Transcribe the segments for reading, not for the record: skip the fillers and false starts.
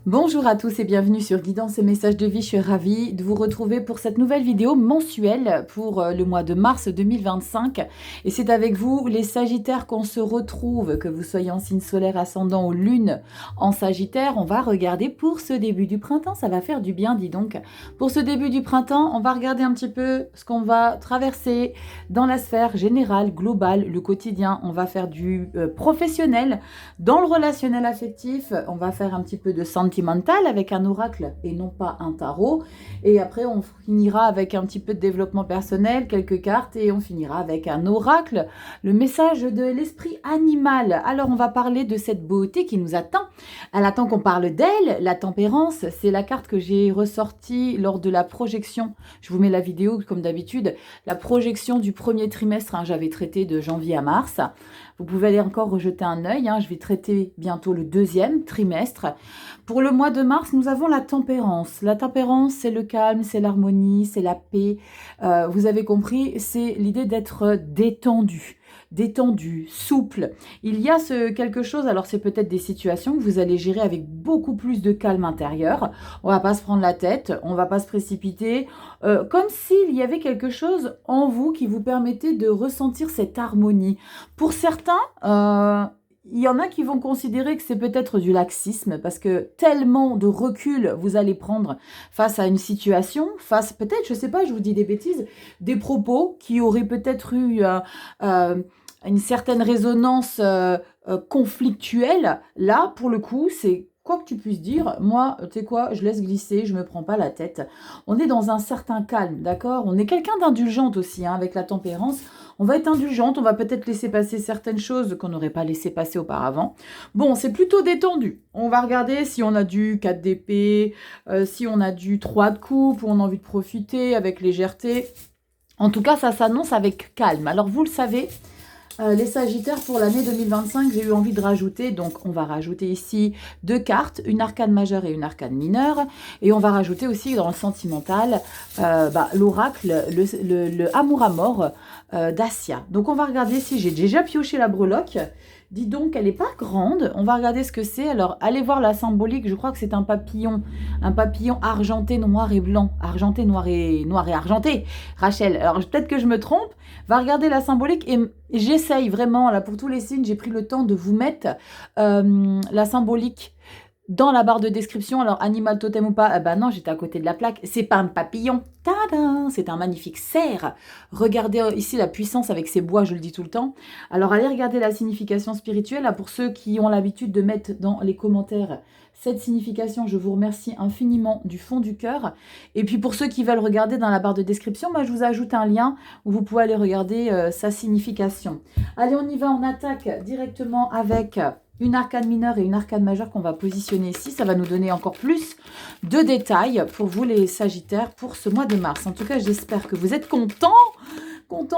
Bonjour à tous et bienvenue sur Guidance et Messages de Vie. Je suis ravie de vous retrouver pour cette nouvelle vidéo mensuelle pour le mois de mars 2025. Et c'est avec vous, les Sagittaires, qu'on se retrouve, que vous soyez en signe solaire, ascendant ou lune en Sagittaire. On va regarder pour ce début du printemps. Ça va faire du bien, dis donc. Pour ce début du printemps, on va regarder un petit peu ce qu'on va traverser dans la sphère générale, globale, le quotidien. On va faire du professionnel. Dans le relationnel affectif, on va faire un petit peu de sentimental avec un oracle et non pas un tarot. Et après, on finira avec un petit peu de développement personnel, quelques cartes, et on finira avec un oracle, le message de l'esprit animal. Alors, on va parler de cette beauté qui nous attend. Elle attend qu'on parle d'elle. La tempérance, c'est la carte que j'ai ressortie lors de la projection. Je vous mets la vidéo, comme d'habitude. La projection du premier trimestre, j'avais traité de janvier à mars. Vous pouvez aller encore rejeter un œil. Je vais traiter bientôt le deuxième trimestre. Pour le mois de mars, nous avons la tempérance. La tempérance, c'est le calme, c'est l'harmonie, c'est la paix. Vous avez compris, c'est l'idée d'être détendu, souple. Il y a quelque chose, alors c'est peut-être des situations que vous allez gérer avec beaucoup plus de calme intérieur. On va pas se prendre la tête, on va pas se précipiter, comme s'il y avait quelque chose en vous qui vous permettait de ressentir cette harmonie. Pour certains, il y en a qui vont considérer que c'est peut-être du laxisme parce que tellement de recul vous allez prendre face à une situation, face peut-être, je sais pas, je vous dis des bêtises, des propos qui auraient peut-être eu une certaine résonance conflictuelle. Là, pour le coup, c'est quoi que tu puisses dire, moi, tu sais quoi, je laisse glisser, je me prends pas la tête. On est dans un certain calme, d'accord? On est quelqu'un d'indulgente aussi, avec la tempérance. On va être indulgente, on va peut-être laisser passer certaines choses qu'on n'aurait pas laissé passer auparavant. Bon, c'est plutôt détendu. On va regarder si on a du 4 d'épée, si on a du 3 de coupe, ou on a envie de profiter avec légèreté. En tout cas, ça s'annonce avec calme. Alors, vous le savez, les Sagittaires, pour l'année 2025, j'ai eu envie de rajouter, donc on va rajouter ici 2 cartes, une arcane majeure et une arcane mineure, et on va rajouter aussi dans le sentimental l'oracle, le amour à mort d'Asia. Donc on va regarder si j'ai déjà pioché la breloque. Dis donc, elle n'est pas grande. On va regarder ce que c'est. Alors, allez voir la symbolique. Je crois que c'est un papillon argenté, noir et blanc. Argenté, noir et argenté. Rachel, alors peut-être que je me trompe. Va regarder la symbolique et j'essaye vraiment, là, pour tous les signes, j'ai pris le temps de vous mettre la symbolique dans la barre de description. Alors, animal totem ou pas, ben non, j'étais à côté de la plaque. C'est pas un papillon. Tadam! C'est un magnifique cerf. Regardez ici la puissance avec ces bois, je le dis tout le temps. Alors, allez regarder la signification spirituelle. Là, pour ceux qui ont l'habitude de mettre dans les commentaires cette signification, je vous remercie infiniment du fond du cœur. Et puis, pour ceux qui veulent regarder dans la barre de description, moi, je vous ajoute un lien où vous pouvez aller regarder sa signification. Allez, on y va. On attaque directement avec une arcane mineure et une arcane majeure qu'on va positionner ici. Ça va nous donner encore plus de détails pour vous les Sagittaires pour ce mois de mars. En tout cas, j'espère que vous êtes contents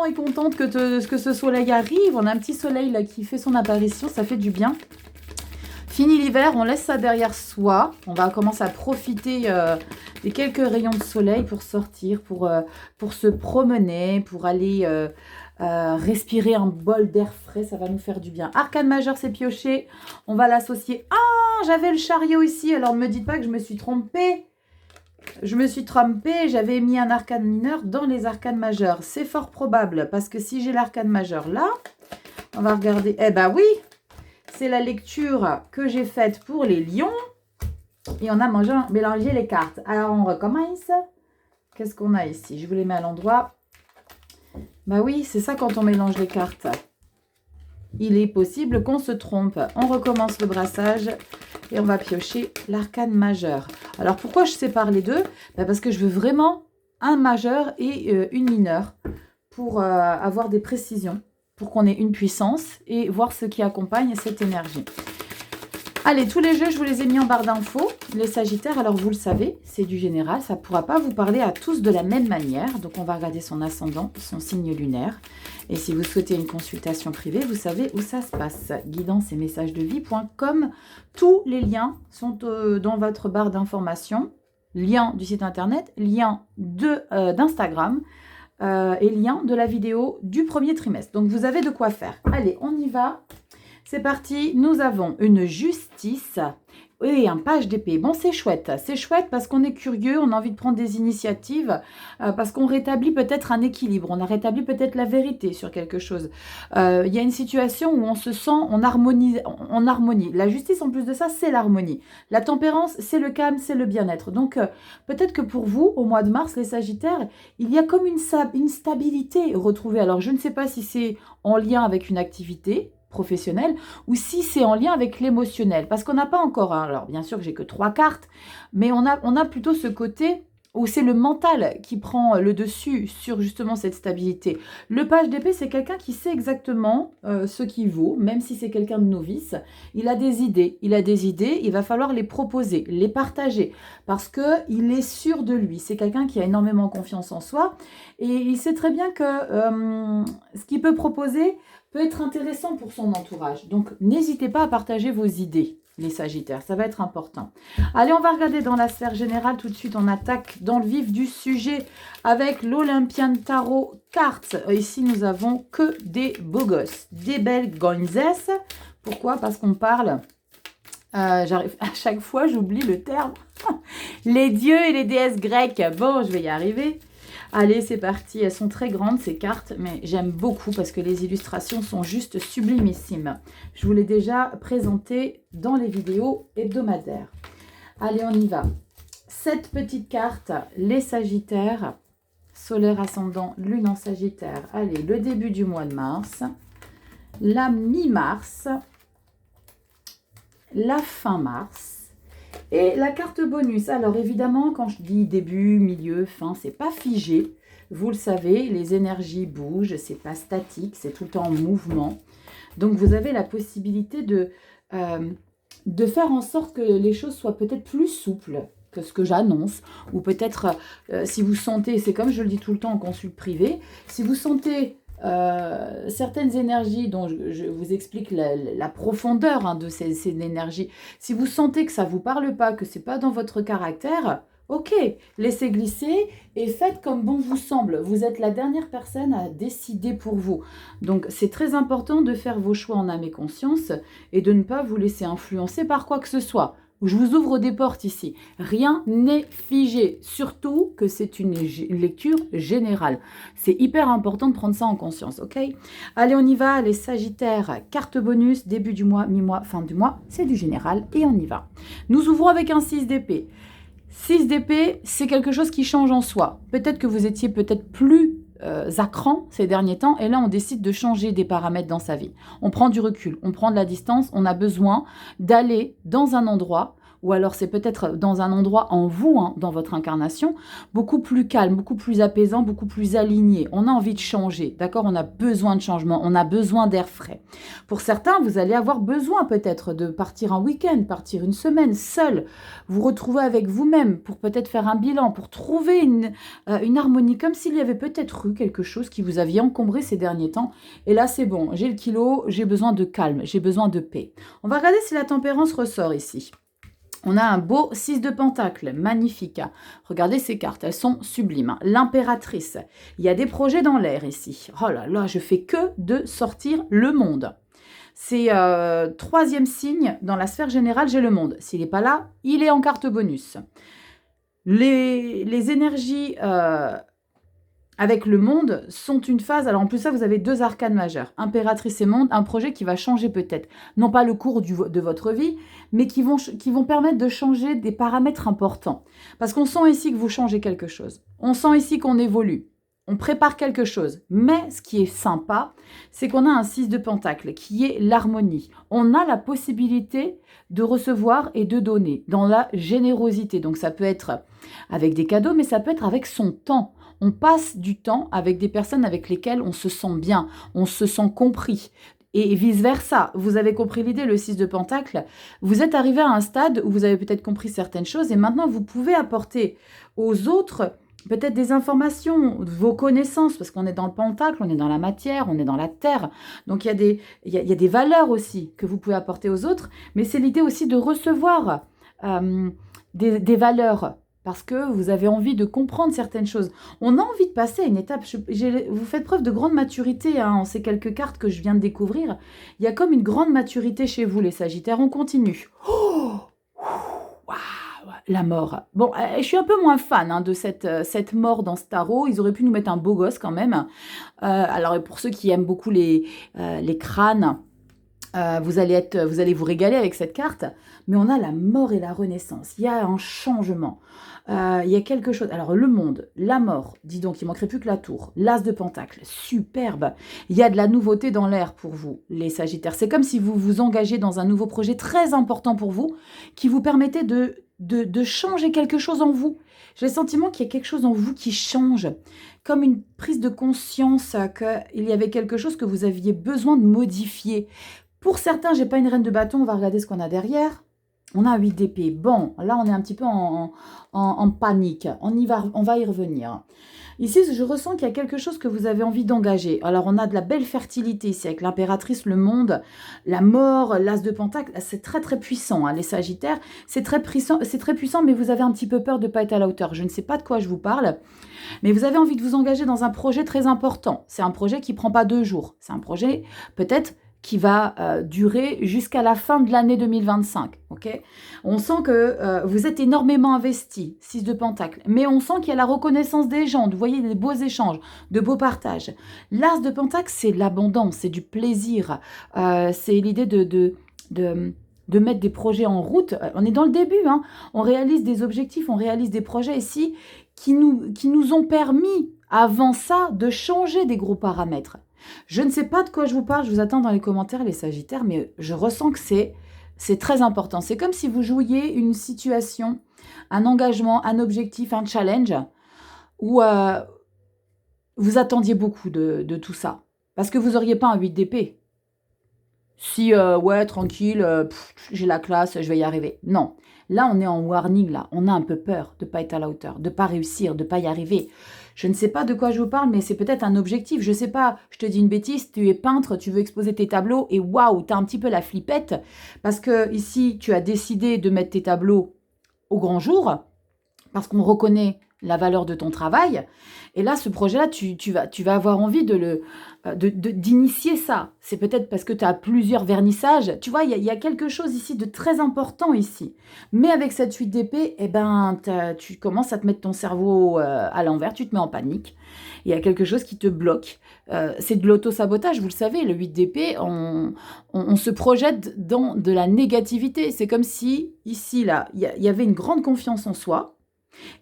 et contente que ce soleil arrive. On a un petit soleil là qui fait son apparition, ça fait du bien. Fini l'hiver, on laisse ça derrière soi. On va commencer à profiter des quelques rayons de soleil pour sortir, pour se promener, pour aller respirer un bol d'air frais. Ça va nous faire du bien. Arcane majeure, c'est pioché. On va l'associer. Ah, j'avais le chariot ici. Alors, ne me dites pas que je me suis trompée. J'avais mis un arcane mineur dans les arcanes majeures. C'est fort probable parce que si j'ai l'arcane majeur là, on va regarder. Eh ben oui! C'est la lecture que j'ai faite pour les lions. Et on a mélangé les cartes. Alors, on recommence. Qu'est-ce qu'on a ici? Je vous les mets à l'endroit. Bah oui, c'est ça quand on mélange les cartes. Il est possible qu'on se trompe. On recommence le brassage et on va piocher l'arcane majeur. Alors, pourquoi je sépare les deux? Parce que je veux vraiment un majeur et une mineure pour avoir des précisions, pour qu'on ait une puissance et voir ce qui accompagne cette énergie. Allez, tous les jeux, je vous les ai mis en barre d'infos. Les Sagittaires, alors vous le savez, c'est du général. Ça ne pourra pas vous parler à tous de la même manière. Donc, on va regarder son ascendant, son signe lunaire. Et si vous souhaitez une consultation privée, vous savez où ça se passe. Guidance et messages de vie.com. Tous les liens sont dans votre barre d'informations. Lien du site internet, lien d'Instagram. Et lien de la vidéo du premier trimestre. Donc, vous avez de quoi faire. Allez, on y va. C'est parti. Nous avons une justice Oui, un page d'épée. Bon, c'est chouette. C'est chouette parce qu'on est curieux, on a envie de prendre des initiatives, parce qu'on rétablit peut-être un équilibre, on a rétabli peut-être la vérité sur quelque chose. Il y a une situation où on se sent en harmonie, en harmonie. La justice, en plus de ça, c'est l'harmonie. La tempérance, c'est le calme, c'est le bien-être. Donc, peut-être que pour vous, au mois de mars, les Sagittaires, il y a comme une stabilité retrouvée. Alors, je ne sais pas si c'est en lien avec une activité professionnelle ou si c'est en lien avec l'émotionnel. Parce qu'on n'a pas encore, hein, alors bien sûr que j'ai que 3 cartes, mais on a plutôt ce côté où c'est le mental qui prend le dessus sur justement cette stabilité. Le page d'épée, c'est quelqu'un qui sait exactement ce qu'il vaut, même si c'est quelqu'un de novice. Il a des idées, il va falloir les proposer, les partager, parce qu'il est sûr de lui. C'est quelqu'un qui a énormément confiance en soi, et il sait très bien que ce qu'il peut proposer peut être intéressant pour son entourage. Donc, n'hésitez pas à partager vos idées, les Sagittaires. Ça va être important. Allez, on va regarder dans la sphère générale. Tout de suite, on attaque dans le vif du sujet avec l'Olympian Tarot Cards. Ici, nous avons que des beaux gosses, des belles gonzesses. Pourquoi? Parce qu'on parle... j'arrive à chaque fois, j'oublie le terme. Les dieux et les déesses grecques. Bon, je vais y arriver. Allez, c'est parti. Elles sont très grandes, ces cartes, mais j'aime beaucoup parce que les illustrations sont juste sublimissimes. Je vous l'ai déjà présenté dans les vidéos hebdomadaires. Allez, on y va. 7 petites cartes, les Sagittaires, solaire ascendant, lune en Sagittaire. Allez, le début du mois de mars, la mi-mars, la fin mars. Et la carte bonus, alors évidemment, quand je dis début, milieu, fin, c'est pas figé. Vous le savez, les énergies bougent, c'est pas statique, c'est tout le temps en mouvement. Donc, vous avez la possibilité de faire en sorte que les choses soient peut-être plus souples que ce que j'annonce. Ou peut-être, si vous sentez, c'est comme je le dis tout le temps en consulte privé, si vous sentez... certaines énergies dont je vous explique la profondeur de ces énergies. Si vous sentez que ça ne vous parle pas, que ce n'est pas dans votre caractère, ok, laissez glisser et faites comme bon vous semble. Vous êtes la dernière personne à décider pour vous. Donc, c'est très important de faire vos choix en âme et conscience et de ne pas vous laisser influencer par quoi que ce soit. Je vous ouvre des portes ici. Rien n'est figé, surtout que c'est une lecture générale. C'est hyper important de prendre ça en conscience, ok? Allez, on y va, les Sagittaires, carte bonus, début du mois, mi-mois, fin du mois, c'est du général et on y va. Nous ouvrons avec un 6 d'épée. 6 d'épée, c'est quelque chose qui change en soi. Peut-être que vous étiez peut-être plus à cran ces derniers temps, et là on décide de changer des paramètres dans sa vie. On prend du recul, on prend de la distance, on a besoin d'aller dans un endroit, ou alors c'est peut-être dans un endroit en vous, dans votre incarnation, beaucoup plus calme, beaucoup plus apaisant, beaucoup plus aligné. On a envie de changer, d'accord? On a besoin de changement, on a besoin d'air frais. Pour certains, vous allez avoir besoin peut-être de partir un week-end, partir une semaine seul, vous retrouver avec vous-même pour peut-être faire un bilan, pour trouver une harmonie, comme s'il y avait peut-être eu quelque chose qui vous aviez encombré ces derniers temps. Et là, c'est bon, j'ai le kilo, j'ai besoin de calme, j'ai besoin de paix. On va regarder si la tempérance ressort ici. On a un beau 6 de Pentacle, magnifique. Regardez ces cartes, elles sont sublimes. L'impératrice, il y a des projets dans l'air ici. Oh là là, je fais que de sortir le monde. C'est troisième signe, dans la sphère générale, j'ai le monde. S'il n'est pas là, il est en carte bonus. Les énergies avec le monde sont une phase, alors en plus ça vous avez 2 arcanes majeures, impératrice et monde, un projet qui va changer peut-être, non pas le cours de votre vie, mais qui vont permettre de changer des paramètres importants. Parce qu'on sent ici que vous changez quelque chose, on sent ici qu'on évolue, on prépare quelque chose. Mais ce qui est sympa, c'est qu'on a un 6 de Pentacle qui est l'harmonie. On a la possibilité de recevoir et de donner dans la générosité. Donc ça peut être avec des cadeaux, mais ça peut être avec son temps. On passe du temps avec des personnes avec lesquelles on se sent bien, on se sent compris. Et vice-versa, vous avez compris l'idée, le 6 de Pentacle, vous êtes arrivé à un stade où vous avez peut-être compris certaines choses et maintenant vous pouvez apporter aux autres peut-être des informations, vos connaissances, parce qu'on est dans le Pentacle, on est dans la matière, on est dans la terre. Donc il y a des valeurs aussi que vous pouvez apporter aux autres, mais c'est l'idée aussi de recevoir des valeurs, parce que vous avez envie de comprendre certaines choses. On a envie de passer à une étape. Vous faites preuve de grande maturité en ces quelques cartes que je viens de découvrir. Il y a comme une grande maturité chez vous, les Sagittaires. On continue. Oh, la mort. Bon, je suis un peu moins fan hein, de cette mort dans ce tarot. Ils auraient pu nous mettre un beau gosse quand même. Alors, pour ceux qui aiment beaucoup les crânes, vous allez vous régaler avec cette carte. Mais on a la mort et la renaissance. Il y a un changement. Il y a quelque chose. Alors, le monde, la mort, dis donc, il manquerait plus que la tour. L'as de pentacle, superbe. Il y a de la nouveauté dans l'air pour vous, les Sagittaires. C'est comme si vous vous engagez dans un nouveau projet très important pour vous, qui vous permettait de changer quelque chose en vous. J'ai le sentiment qu'il y a quelque chose en vous qui change, comme une prise de conscience qu'il y avait quelque chose que vous aviez besoin de modifier. Pour certains, j'ai pas une reine de bâton, on va regarder ce qu'on a derrière. On a un 8 d'épée. Bon, là, on est un petit peu en panique. On va y revenir. Ici, je ressens qu'il y a quelque chose que vous avez envie d'engager. Alors, on a de la belle fertilité ici, avec l'impératrice, le monde, la mort, l'as de pentacle. C'est très, très puissant, hein, les Sagittaires. C'est très puissant, mais vous avez un petit peu peur de ne pas être à la hauteur. Je ne sais pas de quoi je vous parle, mais vous avez envie de vous engager dans un projet très important. C'est un projet qui ne prend pas 2 jours. C'est un projet, peut-être, qui va durer jusqu'à la fin de l'année 2025. Okay, on sent que vous êtes énormément investi, 6 de pentacle, mais on sent qu'il y a la reconnaissance des gens, vous voyez des beaux échanges, de beaux partages. L'as de pentacle, c'est l'abondance, c'est du plaisir, c'est l'idée de mettre des projets en route. On est dans le début, hein. On réalise des objectifs, on réalise des projets ici qui nous ont permis, avant ça, de changer des gros paramètres. Je ne sais pas de quoi je vous parle, je vous attends dans les commentaires les Sagittaires, mais je ressens que c'est très important. C'est comme si vous jouiez une situation, un engagement, un objectif, un challenge, où vous attendiez beaucoup de tout ça. Parce que vous n'auriez pas un 8 d'épée. Si, ouais, tranquille, j'ai la classe, je vais y arriver. Non, là on est en warning, là. On a un peu peur de ne pas être à la hauteur, de ne pas réussir, de ne pas y arriver. Je ne sais pas de quoi je vous parle, mais c'est peut-être un objectif. Je ne sais pas, je te dis une bêtise, tu es peintre, tu veux exposer tes tableaux et waouh, tu as un petit peu la flippette parce que ici, tu as décidé de mettre tes tableaux au grand jour parce qu'on reconnaît la valeur de ton travail. Et là, ce projet-là, tu vas avoir envie d'initier ça. C'est peut-être parce que tu as plusieurs vernissages. Tu vois, il y a quelque chose ici de très important ici. Mais avec cette 8 d'épée, eh ben, tu commences à te mettre ton cerveau à l'envers, tu te mets en panique. Il y a quelque chose qui te bloque. C'est de l'auto-sabotage, vous le savez. Le 8 d'épée, on se projette dans de la négativité. C'est comme si, ici, là, il y avait une grande confiance en soi.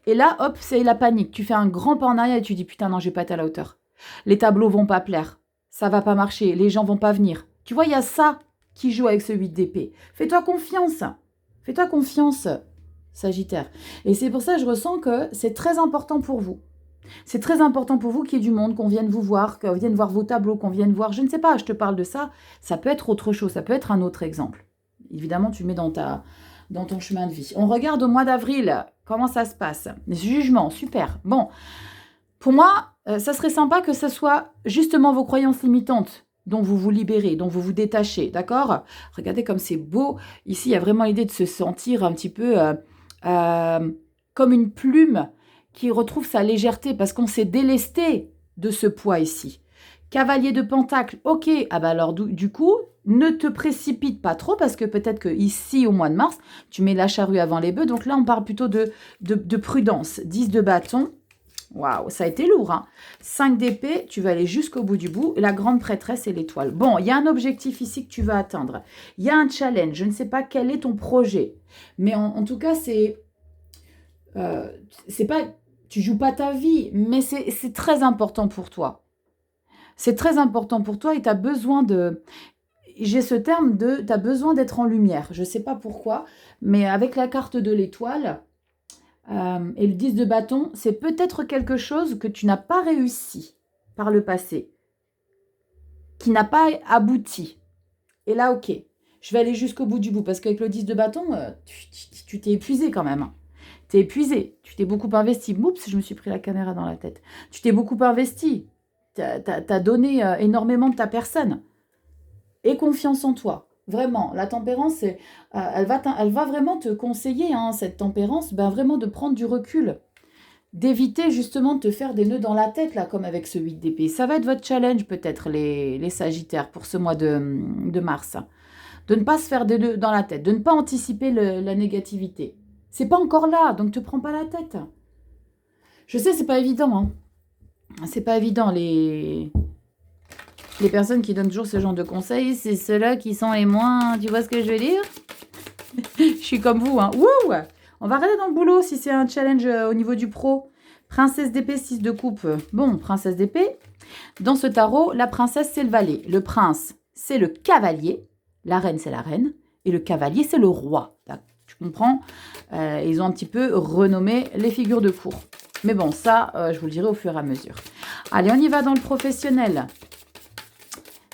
Et là, hop, c'est la panique. Tu fais un grand pas en arrière et tu dis, putain, non, je vais pas être à la hauteur. Les tableaux vont pas plaire. Ça va pas marcher. Les gens vont pas venir. Tu vois, il y a ça qui joue avec ce 8 d'épée. Fais-toi confiance. Fais-toi confiance, Sagittaire. Et c'est pour ça que je ressens que c'est très important pour vous. C'est très important pour vous qu'il y ait du monde, qu'on vienne vous voir, qu'on vienne voir vos tableaux, qu'on vienne voir, je ne sais pas, je te parle de ça. Ça peut être autre chose, ça peut être un autre exemple. Évidemment, tu mets dans ton chemin de vie. On regarde au mois d'avril, comment ça se passe. Jugement, super. Bon, pour moi, ça serait sympa que ce soit justement vos croyances limitantes dont vous vous libérez, dont vous vous détachez, d'accord? Regardez comme c'est beau. Ici, il y a vraiment l'idée de se sentir un petit peu comme une plume qui retrouve sa légèreté parce qu'on s'est délesté de ce poids ici. Cavalier de Pentacle, ok. Ah bah alors du coup, ne te précipite pas trop parce que peut-être que ici au mois de mars, tu mets la charrue avant les bœufs. Donc là, on parle plutôt de prudence. 10 de bâton. Waouh, ça a été lourd. Hein. 5 d'épée, tu vas aller jusqu'au bout du bout. La grande prêtresse et l'étoile. Bon, il y a un objectif ici que tu vas atteindre. Il y a un challenge. Je ne sais pas quel est ton projet. Mais en tout cas, c'est pas... Tu joues pas ta vie, mais c'est très important pour toi. C'est très important pour toi et tu as besoin de... J'ai ce terme de... Tu as besoin d'être en lumière. Je ne sais pas pourquoi, mais avec la carte de l'étoile et le 10 de bâton, c'est peut-être quelque chose que tu n'as pas réussi par le passé, qui n'a pas abouti. Et là, ok, je vais aller jusqu'au bout du bout, parce qu'avec le 10 de bâton, tu t'es épuisé quand même. T'es épuisé, tu t'es beaucoup investi. Oups, je me suis pris la caméra dans la tête. Tu t'es beaucoup investi. T'as donné énormément de ta personne. Aie confiance en toi. Vraiment, la tempérance, elle va vraiment te conseiller, hein, cette tempérance, ben vraiment de prendre du recul. D'éviter justement de te faire des nœuds dans la tête, là, comme avec ce 8 d'épée. Ça va être votre challenge peut-être, les Sagittaires, pour ce mois de mars. De ne pas se faire des nœuds dans la tête, de ne pas anticiper la négativité. C'est pas encore là, donc te prends pas la tête. Je sais, c'est pas évident, hein. C'est pas évident, les personnes qui donnent toujours ce genre de conseils, c'est ceux-là qui sont les moins... Tu vois ce que je veux dire? Je suis comme vous, hein. Wouh! On va regarder dans le boulot si c'est un challenge au niveau du pro. Princesse d'épée, 6 de coupe. Bon, princesse d'épée. Dans ce tarot, la princesse, c'est le valet. Le prince, c'est le cavalier. La reine, c'est la reine. Et le cavalier, c'est le roi. Tu comprends? Ils ont un petit peu renommé les figures de cour. Mais bon, ça, je vous le dirai au fur et à mesure. Allez, on y va dans le professionnel.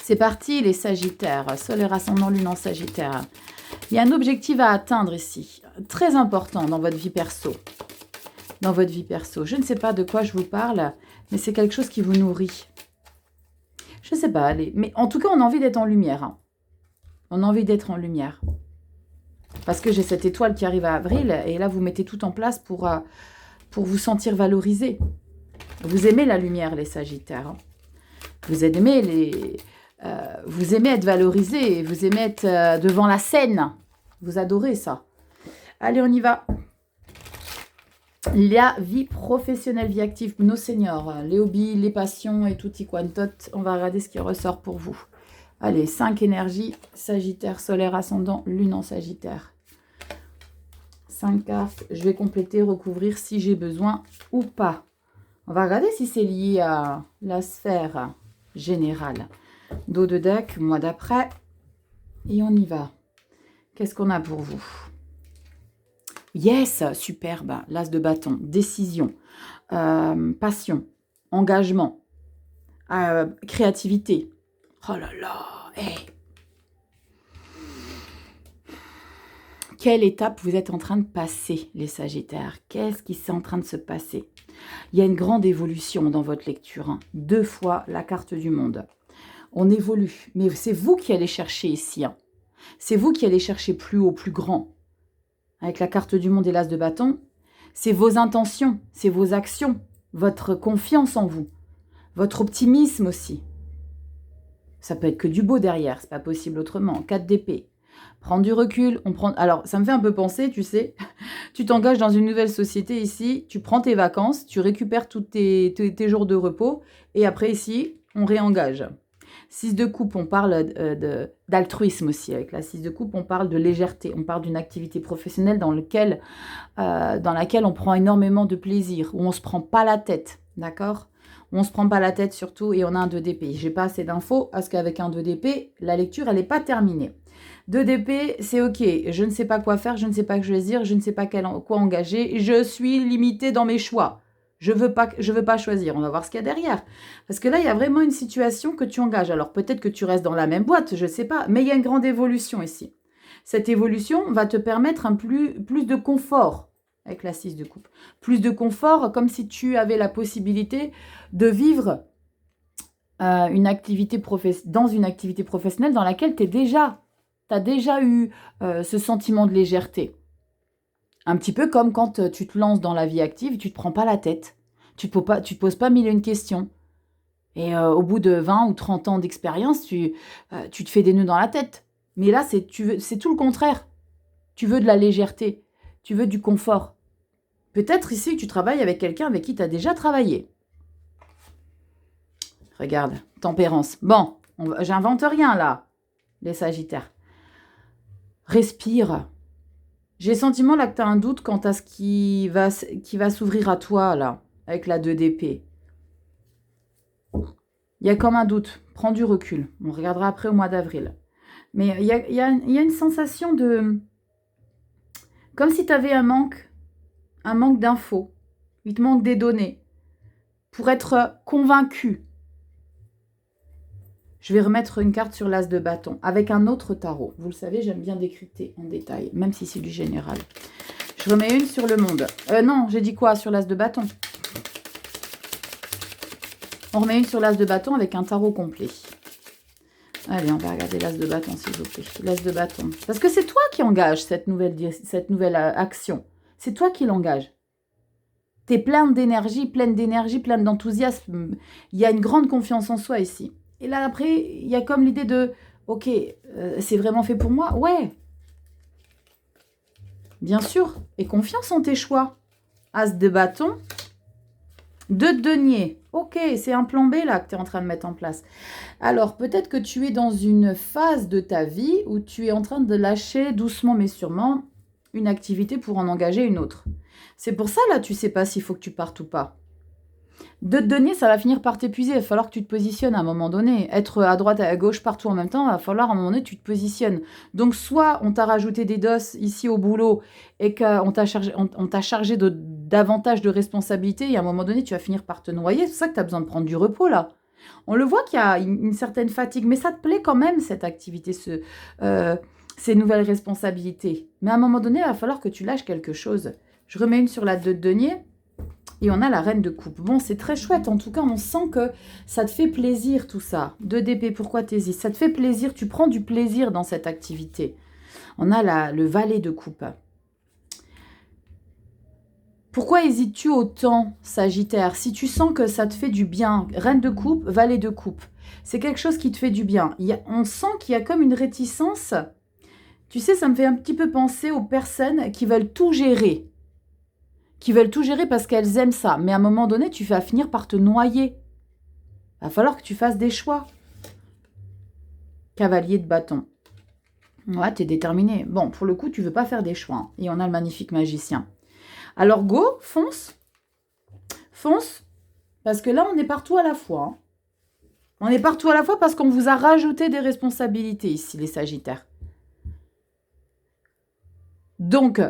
C'est parti, les sagittaires. Solaire, ascendant, lune en sagittaire. Il y a un objectif à atteindre ici. Très important dans votre vie perso. Dans votre vie perso. Je ne sais pas de quoi je vous parle, mais c'est quelque chose qui vous nourrit. Je ne sais pas, allez. Mais en tout cas, on a envie d'être en lumière. Hein. On a envie d'être en lumière. Parce que j'ai cette étoile qui arrive à avril, et là, vous mettez tout en place pour vous sentir valorisé. Vous aimez la lumière, les sagittaires. Hein. Vous aimez vous aimez être valorisé, vous aimez être devant la scène. Vous adorez ça. Allez, on y va. La vie professionnelle, vie active, nos seniors, les hobbies, les passions et tout y quantot. On va regarder ce qui ressort pour vous. Allez, 5 énergies, Sagittaire, solaire, ascendant, lune en Sagittaire. 5 cartes, je vais compléter, recouvrir si j'ai besoin ou pas. On va regarder si c'est lié à la sphère générale. Dos de deck, mois d'après. Et on y va. Qu'est-ce qu'on a pour vous? Yes, superbe. L'as de bâton, décision, passion, engagement, créativité. Oh là là, hey. Quelle étape vous êtes en train de passer, les Sagittaires? Qu'est-ce qui est en train de se passer? Il y a une grande évolution dans votre lecture. Hein. 2 fois la carte du monde. On évolue, mais c'est vous qui allez chercher ici. Hein. C'est vous qui allez chercher plus haut, plus grand. Avec la carte du monde et l'as de bâton, c'est vos intentions, c'est vos actions, votre confiance en vous, votre optimisme aussi. Ça peut être que du beau derrière, c'est pas possible autrement. 4 d'épée. Prendre du recul, Alors, ça me fait un peu penser, tu sais, tu t'engages dans une nouvelle société ici, tu prends tes vacances, tu récupères tous tes jours de repos, et après ici, on réengage. 6 de coupe, on parle d'altruisme aussi. Avec la 6 de coupe, on parle de légèreté. On parle d'une activité professionnelle dans laquelle on prend énormément de plaisir, où on ne se prend pas la tête, d'accord? Où on ne se prend pas la tête surtout, et on a un 2 d'épée. Je n'ai pas assez d'infos, parce qu'avec un 2 d'épée, la lecture, elle n'est pas terminée. 2 d'épée, c'est ok. Je ne sais pas quoi faire, je ne sais pas quoi choisir, je ne sais pas quoi engager. Je suis limitée dans mes choix. Je veux pas choisir. On va voir ce qu'il y a derrière. Parce que là, il y a vraiment une situation que tu engages. Alors, peut-être que tu restes dans la même boîte, je ne sais pas. Mais il y a une grande évolution ici. Cette évolution va te permettre plus de confort avec la 6 de coupe. Plus de confort, comme si tu avais la possibilité de vivre dans une activité professionnelle dans laquelle tu as déjà eu ce sentiment de légèreté. Un petit peu comme quand tu te lances dans la vie active, tu ne te prends pas la tête. Tu te poses pas 1001 questions. Et au bout de 20 ou 30 ans d'expérience, tu te fais des nœuds dans la tête. Mais là, c'est tout le contraire. Tu veux de la légèreté. Tu veux du confort. Peut-être ici que tu travailles avec quelqu'un avec qui tu as déjà travaillé. Regarde, tempérance. Bon, j'invente rien là, les Sagittaires. Respire. J'ai le sentiment là que tu as un doute quant à ce qui va s'ouvrir à toi, là, avec la 2 d'épée. Il y a comme un doute. Prends du recul. On regardera après au mois d'avril. Mais il y a une sensation de... Comme si tu avais un manque d'infos. Il te manque des données. Pour être convaincu. Je vais remettre une carte sur l'as de bâton avec un autre tarot. Vous le savez, j'aime bien décrypter en détail, même si c'est du général. Je remets une sur le monde. Non, j'ai dit quoi? Sur l'as de bâton. On remet une sur l'as de bâton avec un tarot complet. Allez, on va regarder l'as de bâton, s'il vous plaît. L'as de bâton. Parce que c'est toi qui engage cette nouvelle action. C'est toi qui l'engage. Tu es pleine d'énergie, pleine d'enthousiasme. Il y a une grande confiance en soi ici. Et là, après, il y a comme l'idée de, ok, c'est vraiment fait pour moi? Ouais. bien sûr, et confiance en tes choix. As de bâton, 2 de denier. Ok, c'est un plan B là que tu es en train de mettre en place. Alors, peut-être que tu es dans une phase de ta vie où tu es en train de lâcher doucement mais sûrement une activité pour en engager une autre. C'est pour ça, là, tu sais pas s'il faut que tu partes ou pas. De te donner, ça va finir par t'épuiser. Il va falloir que tu te positionnes à un moment donné. Être à droite et à gauche partout en même temps, il va falloir à un moment donné que tu te positionnes. Donc, soit on t'a rajouté des doses ici au boulot et qu'on t'a chargé davantage de responsabilités et à un moment donné, tu vas finir par te noyer. C'est ça que tu as besoin de prendre du repos là. On le voit qu'il y a une certaine fatigue, mais ça te plaît quand même cette activité, ces nouvelles responsabilités. Mais à un moment donné, il va falloir que tu lâches quelque chose. Je remets une sur la 2 de denier. Et on a la reine de coupe. Bon, c'est très chouette. En tout cas, on sent que ça te fait plaisir tout ça. 2 d'épée, pourquoi t'hésites? Ça te fait plaisir. Tu prends du plaisir dans cette activité. On a le valet de coupe. Pourquoi hésites-tu autant, Sagittaire? Si tu sens que ça te fait du bien, reine de coupe, valet de coupe, c'est quelque chose qui te fait du bien. On sent qu'il y a comme une réticence. Tu sais, ça me fait un petit peu penser aux personnes qui veulent tout gérer. Qui veulent tout gérer parce qu'elles aiment ça. Mais à un moment donné, tu vas finir par te noyer. Il va falloir que tu fasses des choix. Cavalier de bâton. Ouais, tu es déterminé. Bon, pour le coup, tu ne veux pas faire des choix. Hein. Et on a le magnifique magicien. Alors, go, fonce. Fonce. Parce que là, on est partout à la fois. Hein. On est partout à la fois parce qu'on vous a rajouté des responsabilités ici, les Sagittaires. Donc,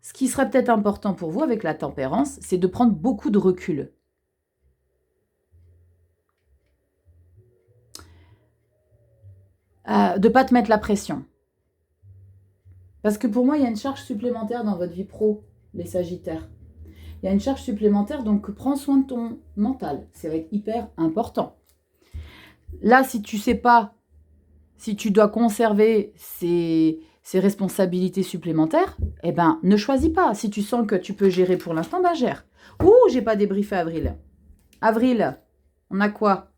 ce qui serait peut-être important pour vous avec la tempérance, c'est de prendre beaucoup de recul. De ne pas te mettre la pression. Parce que pour moi, il y a une charge supplémentaire dans votre vie pro, les Sagittaires. Il y a une charge supplémentaire, donc prends soin de ton mental. Ça va être hyper important. Là, si tu ne sais pas si tu dois conserver ces responsabilités supplémentaires, eh ben, ne choisis pas. Si tu sens que tu peux gérer pour l'instant, ben gère. Ouh, j'ai pas débriefé Avril. Avril, on a quoi?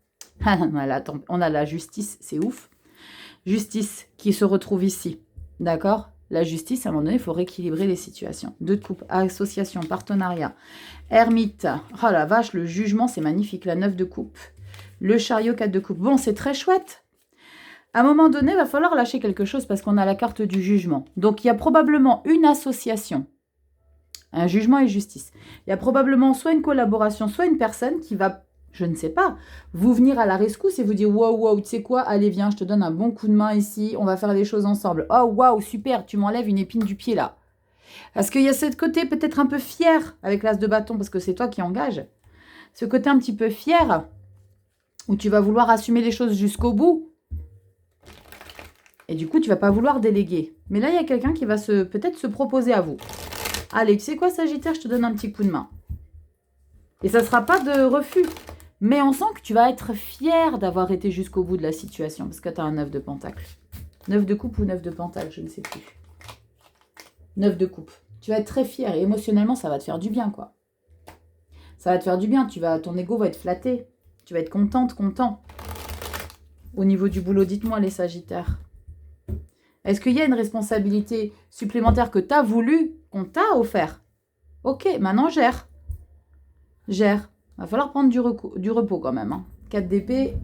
On a la justice, c'est ouf. Justice qui se retrouve ici. D'accord? La justice, à un moment donné, il faut rééquilibrer les situations. 2 de coupe, association, partenariat. Ermite. Oh la vache, le jugement, c'est magnifique. La 9 de coupe. Le chariot, 4 de coupe. Bon, c'est très chouette. À un moment donné, il va falloir lâcher quelque chose parce qu'on a la carte du jugement. Donc, il y a probablement une association. Un jugement et justice. Il y a probablement soit une collaboration, soit une personne qui va, je ne sais pas, vous venir à la rescousse et vous dire « Wow, tu sais quoi, allez, viens, je te donne un bon coup de main ici, on va faire des choses ensemble. Oh, waouh, super, tu m'enlèves une épine du pied là. » Parce qu'il y a ce côté peut-être un peu fier avec l'as de bâton parce que c'est toi qui engage. Ce côté un petit peu fier où tu vas vouloir assumer les choses jusqu'au bout. Et du coup, tu ne vas pas vouloir déléguer. Mais là, il y a quelqu'un qui va peut-être se proposer à vous. Allez, tu sais quoi, Sagittaire, je te donne un petit coup de main. Et ça ne sera pas de refus. Mais on sent que tu vas être fier d'avoir été jusqu'au bout de la situation. Parce que tu as un 9 de pentacle. 9 de coupe ou 9 de pentacle, je ne sais plus. 9 de coupe. Tu vas être très fier. Et émotionnellement, ça va te faire du bien, quoi. Ça va te faire du bien. Ton ego va être flatté. Tu vas être contente, content. Au niveau du boulot, dites-moi, les Sagittaires. Est-ce qu'il y a une responsabilité supplémentaire que tu as voulu, qu'on t'a offert? Ok, maintenant gère. Gère. Va falloir prendre du repos quand même. Hein. 4 d'épée,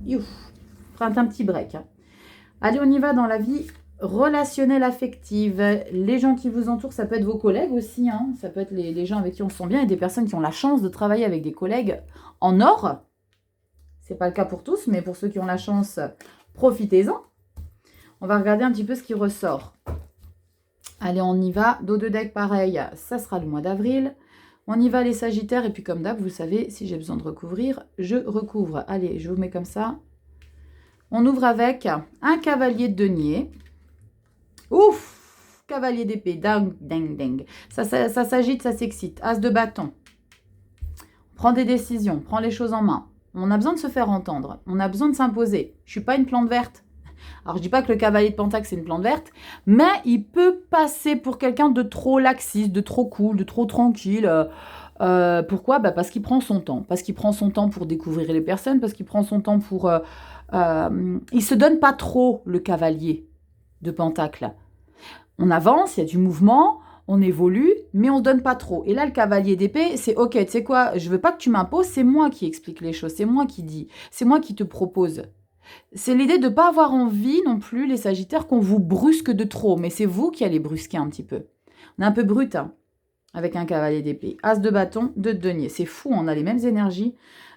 prends un petit break. Hein. Allez, on y va dans la vie relationnelle affective. Les gens qui vous entourent, ça peut être vos collègues aussi. Hein. Ça peut être les gens avec qui on se sent bien et des personnes qui ont la chance de travailler avec des collègues en or. Ce n'est pas le cas pour tous, mais pour ceux qui ont la chance, profitez-en. On va regarder un petit peu ce qui ressort. Allez, on y va. Dos de deck, pareil, ça sera le mois d'avril. On y va, les Sagittaires. Et puis, comme d'hab, vous savez, si j'ai besoin de recouvrir, je recouvre. Allez, je vous mets comme ça. On ouvre avec un cavalier de denier. Ouf! Cavalier d'épée. Ding, ding, ding. Ça s'agite, ça s'excite. As de bâton. Prends des décisions. Prends les choses en main. On a besoin de se faire entendre. On a besoin de s'imposer. Je ne suis pas une plante verte. Alors, je ne dis pas que le cavalier de pentacle, c'est une plante verte, mais il peut passer pour quelqu'un de trop laxiste, de trop cool, de trop tranquille. Pourquoi? Parce qu'il prend son temps. Parce qu'il prend son temps pour découvrir les personnes, parce qu'il prend son temps pour... il ne se donne pas trop, le cavalier de pentacle. On avance, il y a du mouvement, on évolue, mais on ne donne pas trop. Et là, le cavalier d'épée, c'est ok, tu sais quoi, je veux pas que tu m'imposes, c'est moi qui explique les choses, c'est moi qui dis, c'est moi qui te propose. C'est l'idée de ne pas avoir envie non plus, les Sagittaires, qu'on vous brusque de trop, mais c'est vous qui allez brusquer un petit peu. On est un peu brut, hein, avec un cavalier d'épée. As de bâton, 2 de denier. C'est fou, on a les mêmes énergies.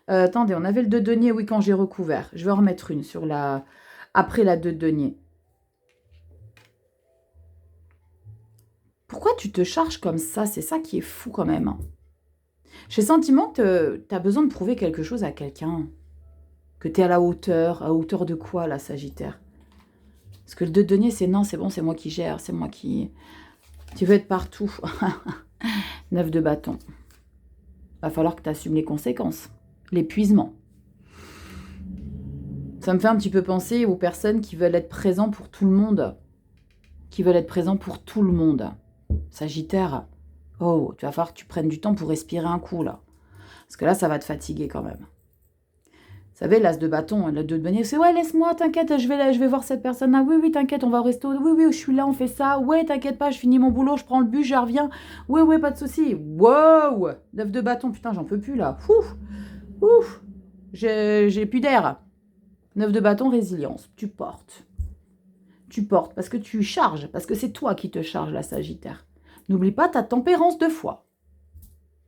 Attendez, on avait le 2 de denier, oui, quand j'ai recouvert. Je vais en remettre une sur la... après la 2 de denier. Pourquoi tu te charges comme ça? C'est ça qui est fou quand même. J'ai le sentiment que tu as besoin de prouver quelque chose à quelqu'un. Que tu es à hauteur de quoi, là, Sagittaire? Parce que le 2 de denier, c'est non, c'est bon, c'est moi qui gère, c'est moi qui... Tu veux être partout. 9 de bâton. Va falloir que tu assumes les conséquences. L'épuisement. Ça me fait un petit peu penser aux personnes qui veulent être présents pour tout le monde. Qui veulent être présents pour tout le monde. Sagittaire, oh, tu vas falloir que tu prennes du temps pour respirer un coup, là. Parce que là, ça va te fatiguer quand même. Vous savez, l'as de bâton, le 2 de denier, c'est ouais, laisse-moi, t'inquiète, je vais voir cette personne-là. Oui, oui, t'inquiète, on va au resto. Oui, oui, je suis là, on fait ça. Ouais, t'inquiète pas, je finis mon boulot, je prends le bus, je reviens. Oui, oui, pas de souci. Wow, 9 de bâton, putain, j'en peux plus là. Ouf, ouf, j'ai plus d'air. 9 de bâton, résilience. Tu portes. Tu portes parce que tu charges, parce que c'est toi qui te charges, la Sagittaire. N'oublie pas ta tempérance de foi.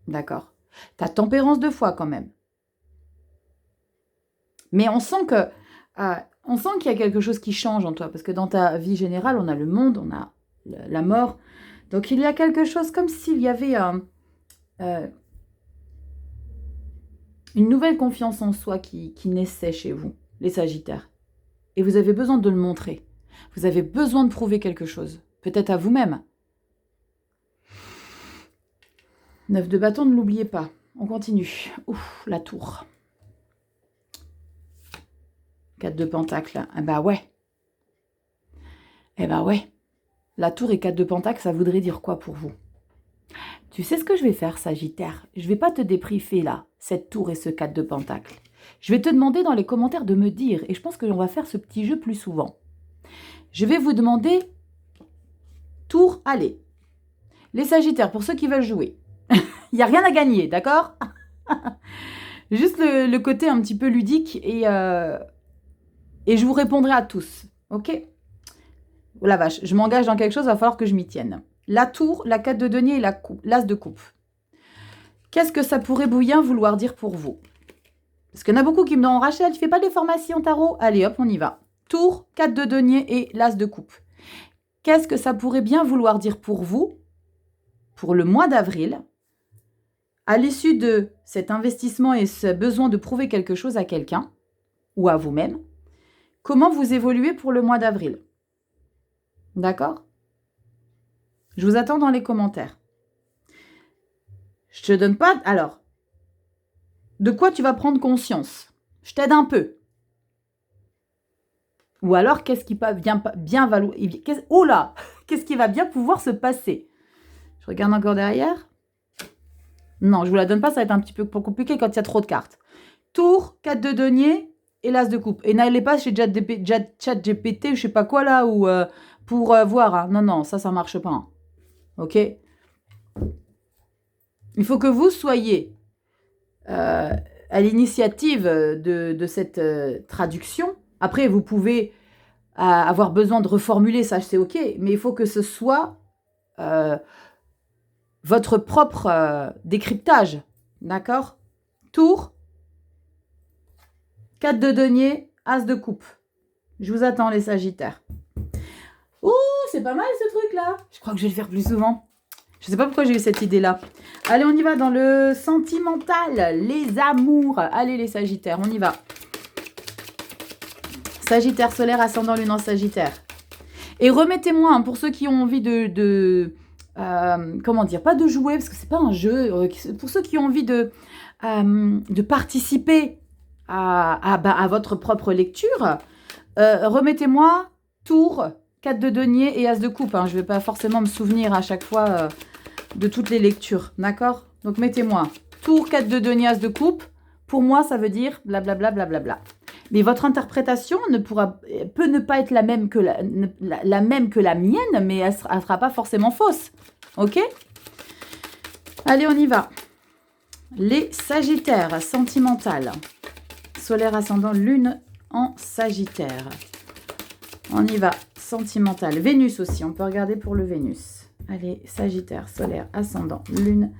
D'accord? Ta tempérance de foi quand même. Mais on sent qu'il y a quelque chose qui change en toi, parce que dans ta vie générale, on a le monde, on a la mort. Donc il y a quelque chose comme s'il y avait une nouvelle confiance en soi qui naissait chez vous, les Sagittaires. Et vous avez besoin de le montrer. Vous avez besoin de prouver quelque chose, peut-être à vous-même. 9 de bâton, ne l'oubliez pas. On continue. Ouf, la tour. 4 de pentacle. Ah bah ouais. Eh bah ouais. La tour et 4 de pentacle, ça voudrait dire quoi pour vous? Tu sais ce que je vais faire, Sagittaire? Je vais pas te débriefer là, cette tour et ce 4 de pentacle. Je vais te demander dans les commentaires de me dire, et je pense qu'on va faire ce petit jeu plus souvent. Je vais vous demander, tour, allez. Les Sagittaires, pour ceux qui veulent jouer. Il n'y a rien à gagner, d'accord? Juste le côté un petit peu ludique et je vous répondrai à tous, ok? Oh la vache, je m'engage dans quelque chose, il va falloir que je m'y tienne. La tour, la 4 de denier et l'as de coupe. Qu'est-ce que ça pourrait bien vouloir dire pour vous? Parce qu'il y en a beaucoup qui me demandent, Rachel, tu fais pas des formations tarot? Allez hop, on y va. Tour, 4 de denier et l'as de coupe. Qu'est-ce que ça pourrait bien vouloir dire pour vous, pour le mois d'avril, à l'issue de cet investissement et ce besoin de prouver quelque chose à quelqu'un ou à vous-même? Comment vous évoluez pour le mois d'avril? D'accord? Je vous attends dans les commentaires. Je te donne pas... Alors, de quoi tu vas prendre conscience? Je t'aide un peu. Ou alors, qu'est-ce qui va bien valoir... Oh là! Qu'est-ce qui va bien pouvoir se passer? Je regarde encore derrière. Non, je vous la donne pas, ça va être un petit peu compliqué quand il y a trop de cartes. Tour, 4 de denier et l'as de coupe. Et n'allez pas chez ChatGPT ou je sais pas quoi là, ou pour voir. Hein. Non, non, ça marche pas. Hein. Ok? Il faut que vous soyez à l'initiative de cette traduction. Après, vous pouvez avoir besoin de reformuler, ça c'est ok, mais il faut que ce soit votre propre décryptage, d'accord? Tour, 4 de denier, as de coupe. Je vous attends les Sagittaires. Ouh, c'est pas mal ce truc-là. Je crois que je vais le faire plus souvent. Je sais pas pourquoi j'ai eu cette idée-là. Allez, on y va dans le sentimental, les amours. Allez les Sagittaires, on y va. Sagittaire solaire, ascendant lune en Sagittaire. Et remettez-moi, hein, pour ceux qui ont envie comment dire, pas de jouer, parce que c'est pas un jeu, pour ceux qui ont envie de participer à votre propre lecture, remettez-moi tour, 4 de denier et as de coupe. Hein. Je ne vais pas forcément me souvenir à chaque fois de toutes les lectures, d'accord? Donc mettez-moi tour, 4 de denier, as de coupe. Pour moi, ça veut dire blablabla, blablabla. Mais votre interprétation peut ne pas être la même que la mienne, mais elle ne sera pas forcément fausse. Ok? Allez, on y va. Les Sagittaires, sentimentales. Solaire, ascendant, lune en Sagittaire. On y va, sentimental. Vénus aussi, on peut regarder pour le Vénus. Allez, Sagittaire, solaire, ascendant, lune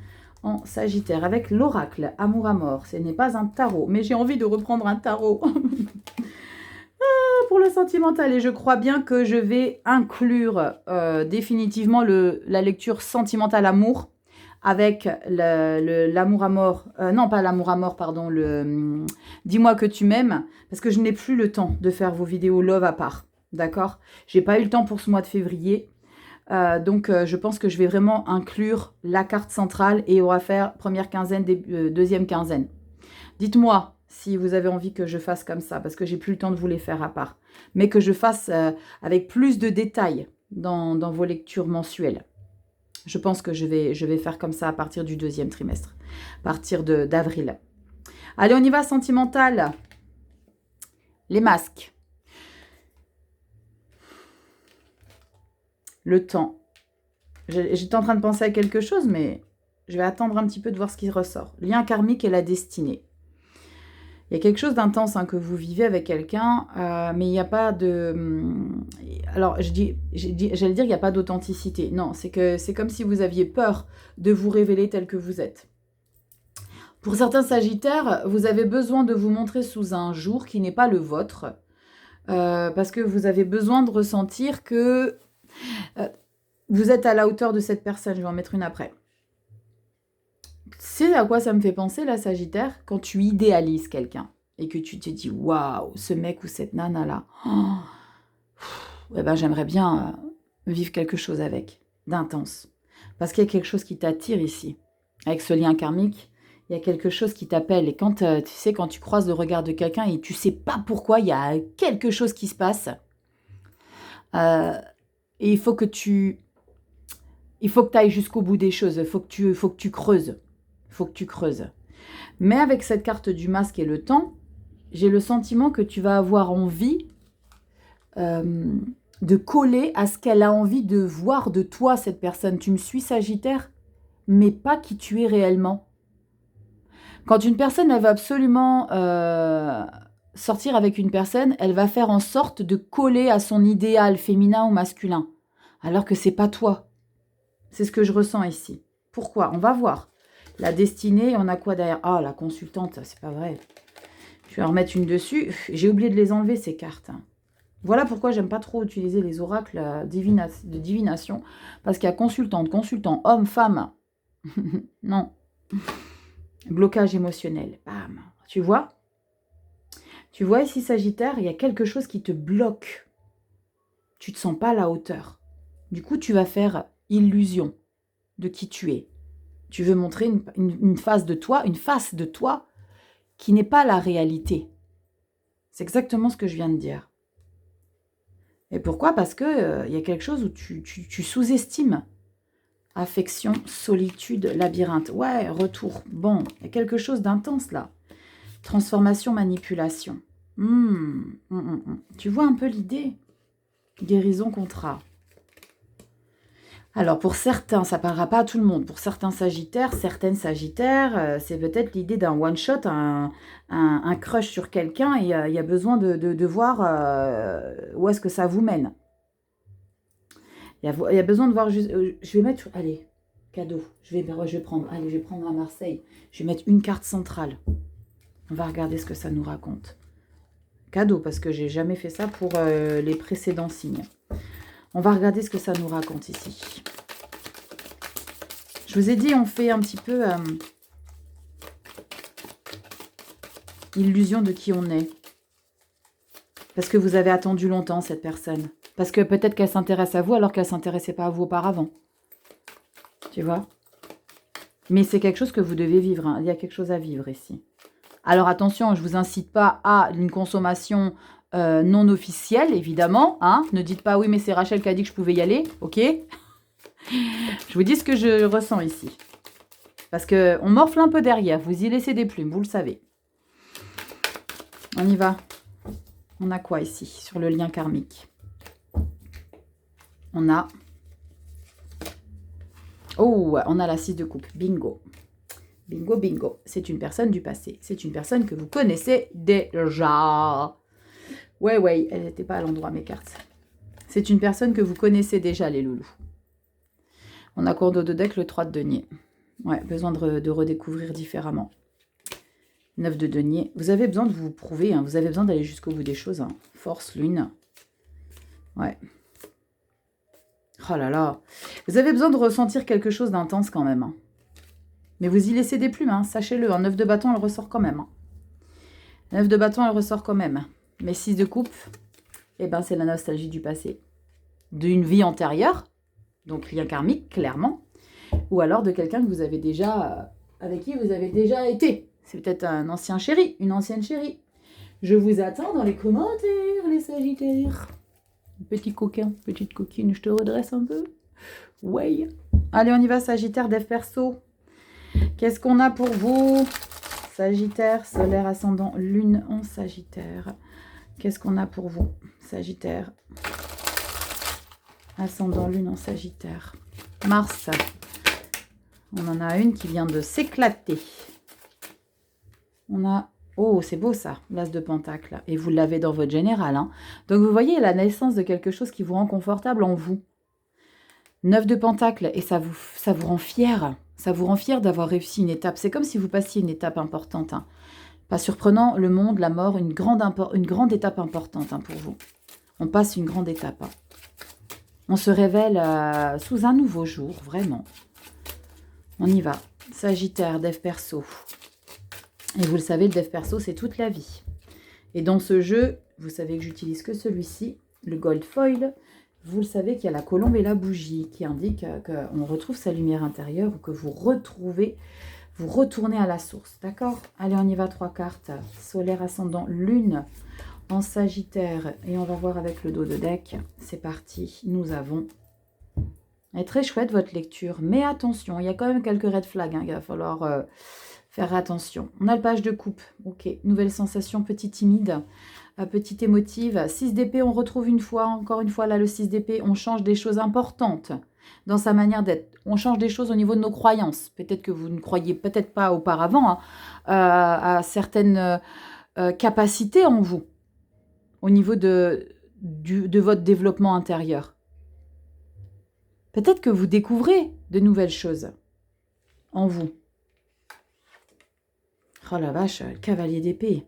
en Sagittaire. Avec l'oracle, amour à mort. Ce n'est pas un tarot, mais j'ai envie de reprendre un tarot. Pour le sentimental, et je crois bien que je vais inclure définitivement la lecture sentimentale amour avec l'amour à mort, non pas l'amour à mort, pardon, dis-moi que tu m'aimes, parce que je n'ai plus le temps de faire vos vidéos love à part, d'accord? J'ai pas eu le temps pour ce mois de février, donc je pense que je vais vraiment inclure la carte centrale et on va faire première quinzaine, deuxième quinzaine. Dites-moi si vous avez envie que je fasse comme ça, parce que j'ai plus le temps de vous les faire à part, mais que je fasse avec plus de détails dans vos lectures mensuelles. Je pense que je vais faire comme ça à partir du deuxième trimestre, à partir d'avril. Allez, on y va, sentimental. Les masques. Le temps. J'étais en train de penser à quelque chose, mais je vais attendre un petit peu de voir ce qui ressort. Lien karmique et la destinée. Il y a quelque chose d'intense que vous vivez avec quelqu'un, mais il n'y a pas de... Alors, j'allais dire qu'il n'y a pas d'authenticité. Non, c'est comme si vous aviez peur de vous révéler tel que vous êtes. Pour certains Sagittaires, vous avez besoin de vous montrer sous un jour qui n'est pas le vôtre, parce que vous avez besoin de ressentir que vous êtes à la hauteur de cette personne. Je vais en mettre une après. C'est à quoi ça me fait penser, là, Sagittaire, quand tu idéalises quelqu'un et que tu te dis, waouh, ce mec ou cette nana-là, eh ben, j'aimerais bien vivre quelque chose avec, d'intense. Parce qu'il y a quelque chose qui t'attire ici. Avec ce lien karmique, il y a quelque chose qui t'appelle. Et quand, tu sais, quand tu croises le regard de quelqu'un et tu sais pas pourquoi, il y a quelque chose qui se passe. Et il faut que tu ailles jusqu'au bout des choses. Il faut que tu creuses. Faut que tu creuses. Mais avec cette carte du masque et le temps, j'ai le sentiment que tu vas avoir envie de coller à ce qu'elle a envie de voir de toi, cette personne. Tu me suis, Sagittaire, mais pas qui tu es réellement. Quand une personne, elle va absolument sortir avec une personne, elle va faire en sorte de coller à son idéal féminin ou masculin, alors que c'est pas toi. C'est ce que je ressens ici. Pourquoi? On va voir. La destinée, on a quoi derrière? Ah, la consultante, c'est pas vrai. Je vais en remettre une dessus. J'ai oublié de les enlever, ces cartes. Voilà pourquoi j'aime pas trop utiliser les oracles de divination. Parce qu'il y a consultante, consultant, homme, femme. Non. Blocage émotionnel. Bam. Tu vois? Tu vois ici, Sagittaire, il y a quelque chose qui te bloque. Tu te sens pas à la hauteur. Du coup, tu vas faire illusion de qui tu es. Tu veux montrer une face de toi qui n'est pas la réalité. C'est exactement ce que je viens de dire. Et pourquoi? Parce que y a quelque chose où tu sous-estimes. Affection, solitude, labyrinthe. Ouais, retour. Bon, il y a quelque chose d'intense là. Transformation, manipulation. Tu vois un peu l'idée? Guérison, contrat. Alors, pour certains, ça ne parlera pas à tout le monde. Pour certains Sagittaires, certaines Sagittaires, c'est peut-être l'idée d'un one-shot, un crush sur quelqu'un, et il y a besoin de voir où est-ce que ça vous mène. Il y a besoin de voir juste... je vais mettre... Allez, cadeau. Je vais prendre... Allez, je vais prendre à Marseille. Je vais mettre une carte centrale. On va regarder ce que ça nous raconte. Cadeau, parce que j'ai jamais fait ça pour les précédents signes. On va regarder ce que ça nous raconte ici. Je vous ai dit, on fait un petit peu illusion de qui on est. Parce que vous avez attendu longtemps cette personne. Parce que peut-être qu'elle s'intéresse à vous alors qu'elle ne s'intéressait pas à vous auparavant. Tu vois? Mais c'est quelque chose que vous devez vivre. Hein. Il y a quelque chose à vivre ici. Alors attention, je ne vous incite pas à une consommation non officielle, évidemment. Hein. Ne dites pas, oui, mais c'est Rachel qui a dit que je pouvais y aller. Ok? Je vous dis ce que je ressens ici. Parce qu'on morfle un peu derrière. Vous y laissez des plumes, vous le savez. On y va. On a quoi ici sur le lien karmique? On a Oh, on a la 6 de coupe. Bingo. Bingo, bingo. C'est une personne du passé. C'est une personne que vous connaissez déjà. Ouais, elle n'était pas à l'endroit, mes cartes. C'est une personne que vous connaissez déjà, les loulous. On a cours de deck, le 3 de denier. Ouais, besoin de redécouvrir différemment. 9 de denier. Vous avez besoin de vous prouver, hein. Vous avez besoin d'aller jusqu'au bout des choses. Hein. Force, lune. Ouais. Oh là là. Vous avez besoin de ressentir quelque chose d'intense quand même. Hein. Mais vous y laissez des plumes, hein. Sachez-le. Un 9 de bâton, elle ressort quand même. Hein. 9 de bâton, elle ressort quand même. Mais 6 de coupe, eh ben, c'est la nostalgie du passé. D'une vie antérieure, donc lien karmique, clairement. Ou alors de quelqu'un que vous avez déjà, avec qui vous avez déjà été. C'est peut-être un ancien chéri, une ancienne chérie. Je vous attends dans les commentaires, les Sagittaires. Petit coquin, petite coquine, je te redresse un peu. Ouais. Allez, on y va, Sagittaire, dev perso. Qu'est-ce qu'on a pour vous? Sagittaire, solaire, ascendant, lune en Sagittaire. Qu'est-ce qu'on a pour vous? Sagittaire, ascendant, lune en Sagittaire. Mars, on en a une qui vient de s'éclater. On a... Oh, c'est beau ça, l'as de pentacle. Et vous l'avez dans votre général. Hein. Donc vous voyez la naissance de quelque chose qui vous rend confortable en vous. 9 de pentacle, et ça vous rend fier. Ça vous rend fier d'avoir réussi une étape. C'est comme si vous passiez une étape importante. Hein. Pas surprenant, le monde, la mort, une grande étape importante hein, pour vous. On passe une grande étape. Hein. On se révèle sous un nouveau jour, vraiment. On y va. Sagittaire, dev perso. Et vous le savez, le dev perso, c'est toute la vie. Et dans ce jeu, vous savez que j'utilise que celui-ci, le gold foil. Vous le savez qu'il y a la colombe et la bougie qui indiquent qu'on retrouve sa lumière intérieure ou que vous retournez à la source. D'accord? Allez, on y va, 3 cartes. Solaire, ascendant, lune en Sagittaire. Et on va voir avec le dos de deck. C'est parti. Nous avons... Elle est très chouette, votre lecture. Mais attention, il y a quand même quelques red flags. Hein, il va falloir... faire attention. On a le page de coupe. Ok, nouvelle sensation, petite timide, petite émotive. 6 d'épée, on retrouve encore une fois, là, le 6 d'épée. On change des choses importantes dans sa manière d'être. On change des choses au niveau de nos croyances. Peut-être que vous ne croyiez peut-être pas auparavant hein, à certaines capacités en vous, au niveau de votre développement intérieur. Peut-être que vous découvrez de nouvelles choses en vous. Oh la vache, cavalier d'épée.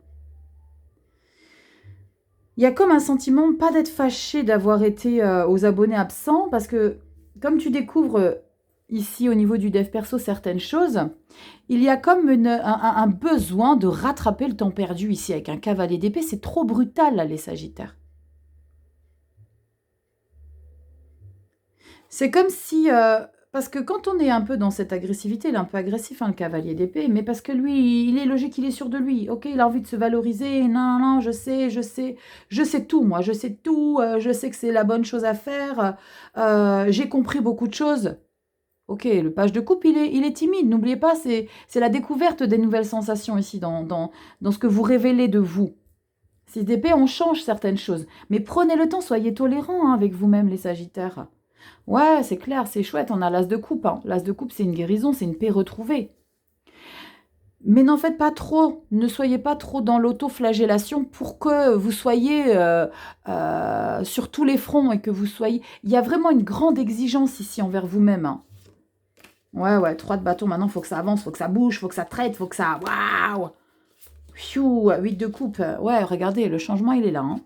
Il y a comme un sentiment, pas d'être fâché d'avoir été aux abonnés absents, parce que comme tu découvres ici au niveau du dev perso certaines choses, il y a comme un besoin de rattraper le temps perdu ici avec un cavalier d'épée. C'est trop brutal là, les Sagittaires. C'est comme si... parce que quand on est un peu dans cette agressivité, il est un peu agressif, hein, le cavalier d'épée, mais parce que lui, il est logique, il est sûr de lui. Ok, il a envie de se valoriser. Non, je sais tout, moi, je sais tout, je sais que c'est la bonne chose à faire. J'ai compris beaucoup de choses. Ok, le page de coupe, il est timide. N'oubliez pas, c'est la découverte des nouvelles sensations ici, dans ce que vous révélez de vous. 6 d'épée, on change certaines choses. Mais prenez le temps, soyez tolérants hein, avec vous-même, les Sagittaires. Ouais, c'est clair, c'est chouette, on a l'as de coupe. Hein. L'as de coupe, c'est une guérison, c'est une paix retrouvée. Mais n'en faites pas trop, ne soyez pas trop dans l'autoflagellation pour que vous soyez sur tous les fronts et que vous soyez... Il y a vraiment une grande exigence ici envers vous-même. Hein. Ouais, 3 de bâton, maintenant, il faut que ça avance, il faut que ça bouge, il faut que ça traite, il faut que ça... Waouh 8 de coupe, ouais, regardez, le changement, il est là. Hein.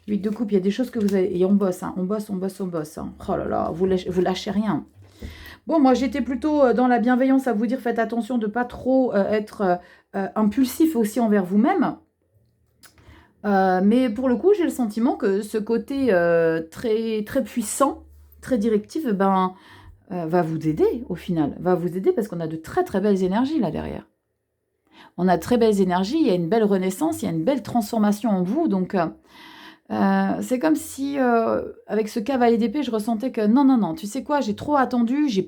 8 de coupe, il y a des choses que vous avez... Et on bosse, hein. On bosse. Hein. Oh là là, vous lâchez rien. Bon, moi, j'étais plutôt dans la bienveillance à vous dire, faites attention de ne pas trop être impulsif aussi envers vous-même. Mais pour le coup, j'ai le sentiment que ce côté très, très puissant, très directif, va vous aider au final. Va vous aider parce qu'on a de très, très belles énergies là derrière. On a de très belles énergies, il y a une belle renaissance, il y a une belle transformation en vous, donc... c'est comme si, avec ce cavalier d'épée, je ressentais que non, tu sais quoi, j'ai trop attendu, je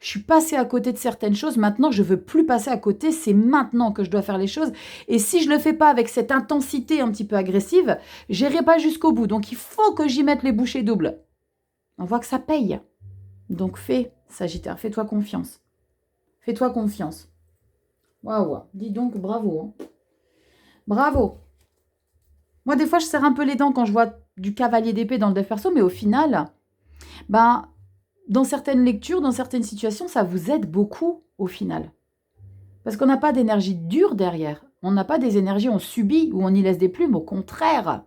suis passée à côté de certaines choses, maintenant je veux plus passer à côté, c'est maintenant que je dois faire les choses, et si je le fais pas avec cette intensité un petit peu agressive, j'irai pas jusqu'au bout, donc il faut que j'y mette les bouchées doubles. On voit que ça paye. Donc fais, Sagittaire, fais-toi confiance. Fais-toi confiance. Waouh, dis donc, bravo. Hein. Bravo. Moi, des fois, je serre un peu les dents quand je vois du cavalier d'épée dans le dev perso, mais au final, ben, dans certaines lectures, dans certaines situations, ça vous aide beaucoup au final. Parce qu'on n'a pas d'énergie dure derrière. On n'a pas des énergies, on subit ou on y laisse des plumes. Au contraire.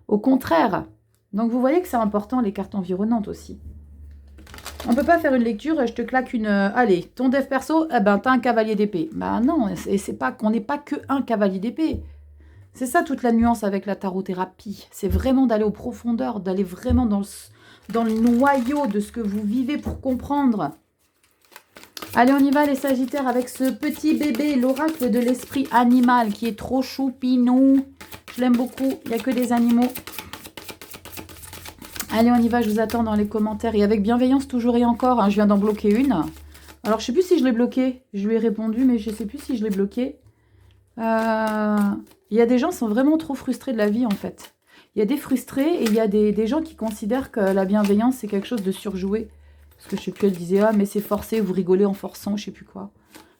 Au contraire. Donc vous voyez que c'est important les cartes environnantes aussi. On ne peut pas faire une lecture, je te claque une... allez, ton dev perso, eh ben t'as un cavalier d'épée. Ben non, c'est pas qu'on n'est pas que un cavalier d'épée. C'est ça toute la nuance avec la tarothérapie. C'est vraiment d'aller aux profondeurs, d'aller vraiment dans le noyau de ce que vous vivez pour comprendre. Allez, on y va les Sagittaires avec ce petit bébé, l'oracle de l'esprit animal qui est trop choupinou. Je l'aime beaucoup, il n'y a que des animaux. Allez, on y va, je vous attends dans les commentaires. Et avec bienveillance toujours et encore, hein, je viens d'en bloquer une. Alors, je ne sais plus si je l'ai bloquée. Je lui ai répondu, mais je ne sais plus si je l'ai bloquée. Il y a des gens qui sont vraiment trop frustrés de la vie, en fait. Il y a des frustrés et il y a des gens qui considèrent que la bienveillance, c'est quelque chose de surjoué. Parce que je sais plus, elle disait, ah, mais c'est forcé, vous rigolez en forçant, je sais plus quoi.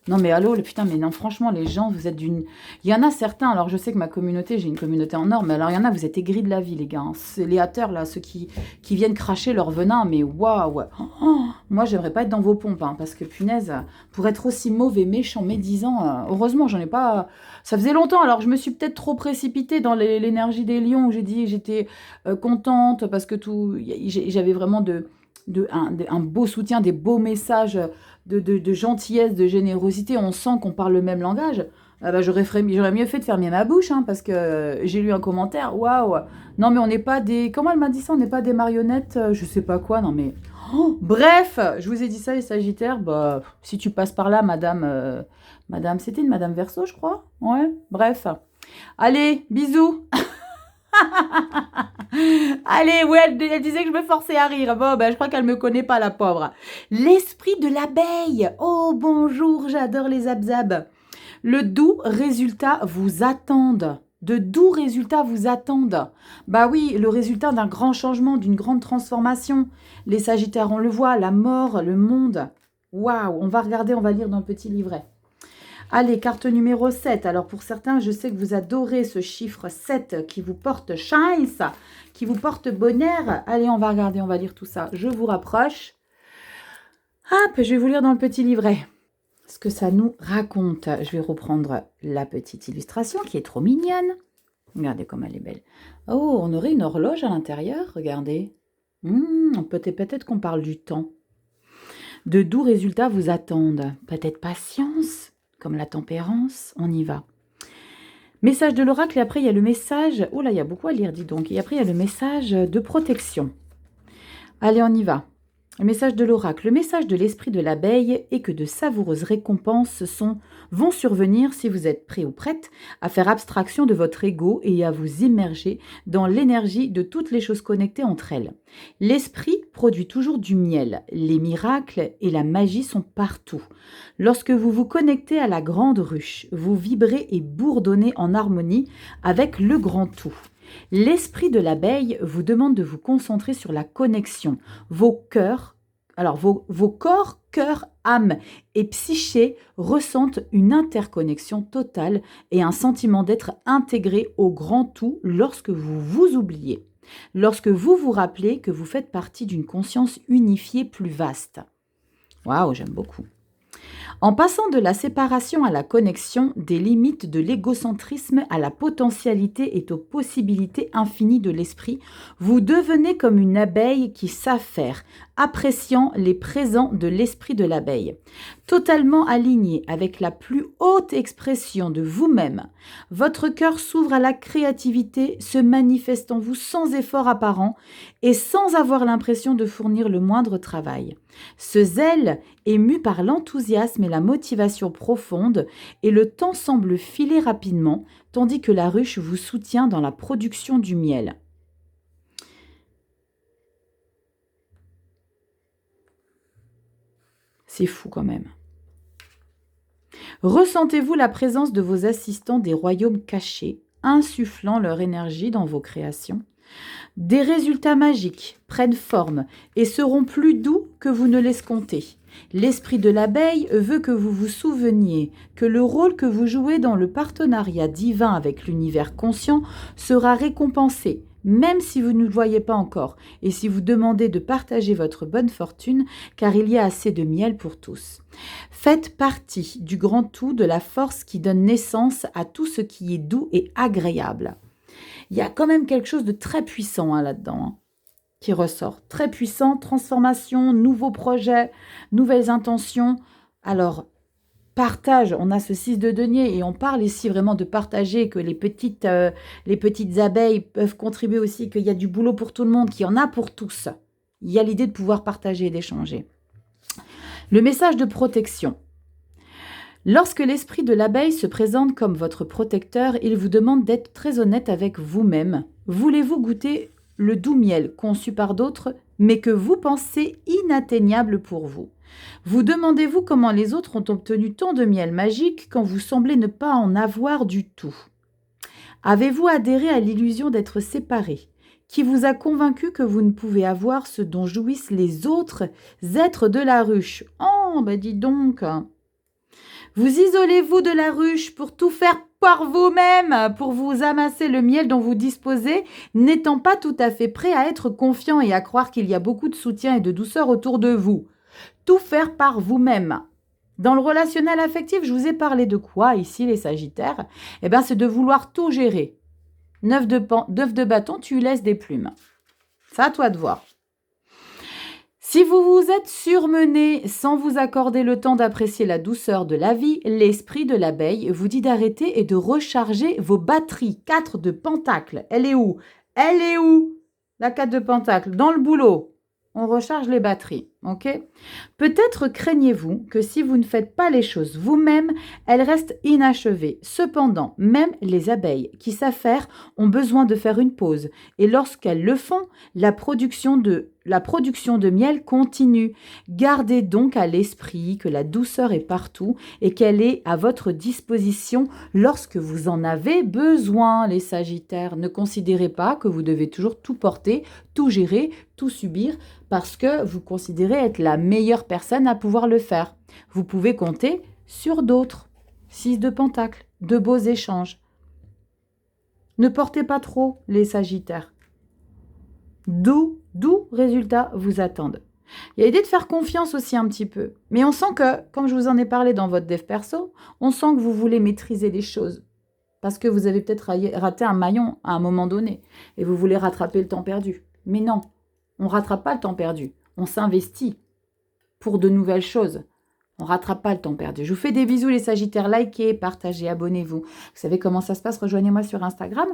Non, mais allô, putain, mais non, franchement, les gens, vous êtes d'une... Il y en a certains, alors je sais que ma communauté, j'ai une communauté en or, mais alors il y en a, vous êtes aigris de la vie, les gars. Hein. C'est les haters, là, ceux qui viennent cracher leur venin, mais waouh. Oh, moi, j'aimerais pas être dans vos pompes, hein, parce que, punaise, pour être aussi mauvais, méchant, médisant, heureusement, j'en ai pas... Ça faisait longtemps, alors je me suis peut-être trop précipitée dans l'énergie des lions, où j'ai dit j'étais contente, parce que tout... J'avais vraiment un beau soutien, des beaux messages de gentillesse, de générosité. On sent qu'on parle le même langage. Ah bah, j'aurais mieux fait de fermer ma bouche, hein, parce que j'ai lu un commentaire. Waouh. Non, mais on n'est pas des... Comment elle m'a dit ça? On n'est pas des marionnettes, je sais pas quoi. Non, mais... Oh, bref, je vous ai dit ça, les Sagittaires. Bah, si tu passes par là, madame... C'était une madame Verseau, je crois. Ouais, bref. Allez, bisous. Allez, ouais, elle disait que je me forçais à rire. Bon, ben, je crois qu'elle me connaît pas, la pauvre. L'esprit de l'abeille. Oh, bonjour, j'adore les abzabs. Le doux résultat vous attendent. De doux résultats vous attendent. Bah oui, le résultat d'un grand changement, d'une grande transformation. Les Sagittaires, on le voit, la mort, le monde. Waouh, on va regarder, on va lire dans le petit livret. Allez, carte numéro 7. Alors, pour certains, je sais que vous adorez ce chiffre 7 qui vous porte chance, qui vous porte bonheur. Allez, on va regarder, on va lire tout ça. Je vous rapproche. Hop, je vais vous lire dans le petit livret ce que ça nous raconte. Je vais reprendre la petite illustration qui est trop mignonne. Regardez comme elle est belle. Oh, on aurait une horloge à l'intérieur, regardez. Peut-être qu'on parle du temps. De doux résultats vous attendent. Peut-être patience. Comme la tempérance, on y va. Message de l'oracle, et après il y a le message... Oh là, il y a beaucoup à lire, dis donc. Et après il y a le message de protection. Allez, on y va. Le message de l'oracle. Le message de l'esprit de l'abeille est que de savoureuses récompenses vont survenir si vous êtes prêt ou prête à faire abstraction de votre ego et à vous immerger dans l'énergie de toutes les choses connectées entre elles. L'esprit produit toujours du miel. Les miracles et la magie sont partout. Lorsque vous vous connectez à la grande ruche, vous vibrez et bourdonnez en harmonie avec le grand tout. L'esprit de l'abeille vous demande de vous concentrer sur la connexion. Vos cœurs, alors vos corps, cœur, âme et psyché ressentent une interconnexion totale et un sentiment d'être intégré au grand tout lorsque vous vous oubliez. Lorsque vous vous rappelez que vous faites partie d'une conscience unifiée plus vaste. Waouh, j'aime beaucoup. En passant de la séparation à la connexion, des limites de l'égocentrisme à la potentialité et aux possibilités infinies de l'esprit, vous devenez comme une abeille qui s'affaire, appréciant les présents de l'esprit de l'abeille. Totalement aligné avec la plus haute expression de vous-même, votre cœur s'ouvre à la créativité, se manifeste en vous sans effort apparent et sans avoir l'impression de fournir le moindre travail. Ce zèle est mu par l'enthousiasme et la motivation profonde et le temps semble filer rapidement tandis que la ruche vous soutient dans la production du miel. C'est fou quand même. Ressentez-vous la présence de vos assistants des royaumes cachés, insufflant leur énergie dans vos créations? Des résultats magiques prennent forme et seront plus doux que vous ne l'escomptez. L'esprit de l'abeille veut que vous vous souveniez que le rôle que vous jouez dans le partenariat divin avec l'univers conscient sera récompensé, même si vous ne le voyez pas encore, et si vous demandez de partager votre bonne fortune, car il y a assez de miel pour tous. Faites partie du grand tout de la force qui donne naissance à tout ce qui est doux et agréable. Il y a quand même quelque chose de très puissant là-dedans, qui ressort. Très puissant, transformation, nouveaux projets, nouvelles intentions. Alors, partage, on a ce 6 de denier et on parle ici vraiment de partager, que les petites abeilles peuvent contribuer aussi, qu'il y a du boulot pour tout le monde, qu'il y en a pour tous. Il y a l'idée de pouvoir partager et d'échanger. Le message de protection. Lorsque l'esprit de l'abeille se présente comme votre protecteur, il vous demande d'être très honnête avec vous-même. Voulez-vous goûter le doux miel conçu par d'autres, mais que vous pensez inatteignable pour vous? Vous demandez-vous comment les autres ont obtenu tant de miel magique quand vous semblez ne pas en avoir du tout? Avez-vous adhéré à l'illusion d'être séparé, qui vous a convaincu que vous ne pouvez avoir ce dont jouissent les autres êtres de la ruche? Oh, ben dis donc! Vous isolez-vous de la ruche pour tout faire par vous-même, pour vous amasser le miel dont vous disposez, n'étant pas tout à fait prêt à être confiant et à croire qu'il y a beaucoup de soutien et de douceur autour de vous. Tout faire par vous-même. Dans le relationnel affectif, je vous ai parlé de quoi ici, les Sagittaires? Eh bien, c'est de vouloir tout gérer. 9 de bâton, tu laisses des plumes. C'est à toi de voir. Si vous vous êtes surmené sans vous accorder le temps d'apprécier la douceur de la vie, l'esprit de l'abeille vous dit d'arrêter et de recharger vos batteries. 4 de pentacle. Elle est où? Elle est où? La 4 de pentacle. Dans le boulot. On recharge les batteries. Ok? Peut-être craignez-vous que si vous ne faites pas les choses vous-même, elles restent inachevées. Cependant, même les abeilles qui savent faire ont besoin de faire une pause. Et lorsqu'elles le font, la production de miel continue. Gardez donc à l'esprit que la douceur est partout et qu'elle est à votre disposition lorsque vous en avez besoin, les Sagittaires. Ne considérez pas que vous devez toujours tout porter, tout gérer, tout subir parce que vous considérez être la meilleure personne à pouvoir le faire. Vous pouvez compter sur d'autres. 6 de pentacle, de beaux échanges. Ne portez pas trop, les Sagittaires. Doux résultats vous attendent. Il y a l'idée de faire confiance aussi un petit peu. Mais on sent que, comme je vous en ai parlé dans votre dev perso, on sent que vous voulez maîtriser les choses. Parce que vous avez peut-être raté un maillon à un moment donné. Et vous voulez rattraper le temps perdu. Mais non, on ne rattrape pas le temps perdu. On s'investit pour de nouvelles choses. On ne rattrape pas le temps perdu. Je vous fais des bisous les Sagittaires. Likez, partagez, abonnez-vous. Vous savez comment ça se passe. Rejoignez-moi sur Instagram.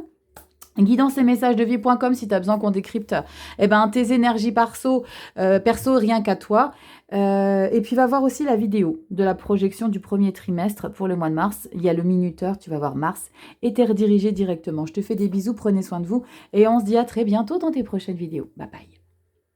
Guidance et messages de vie.com si tu as besoin qu'on décrypte tes énergies perso rien qu'à toi. Et puis va voir aussi la vidéo de la projection du premier trimestre pour le mois de mars. Il y a le minuteur, tu vas voir Mars et t'es redirigé directement. Je te fais des bisous, prenez soin de vous et on se dit à très bientôt dans tes prochaines vidéos. Bye bye.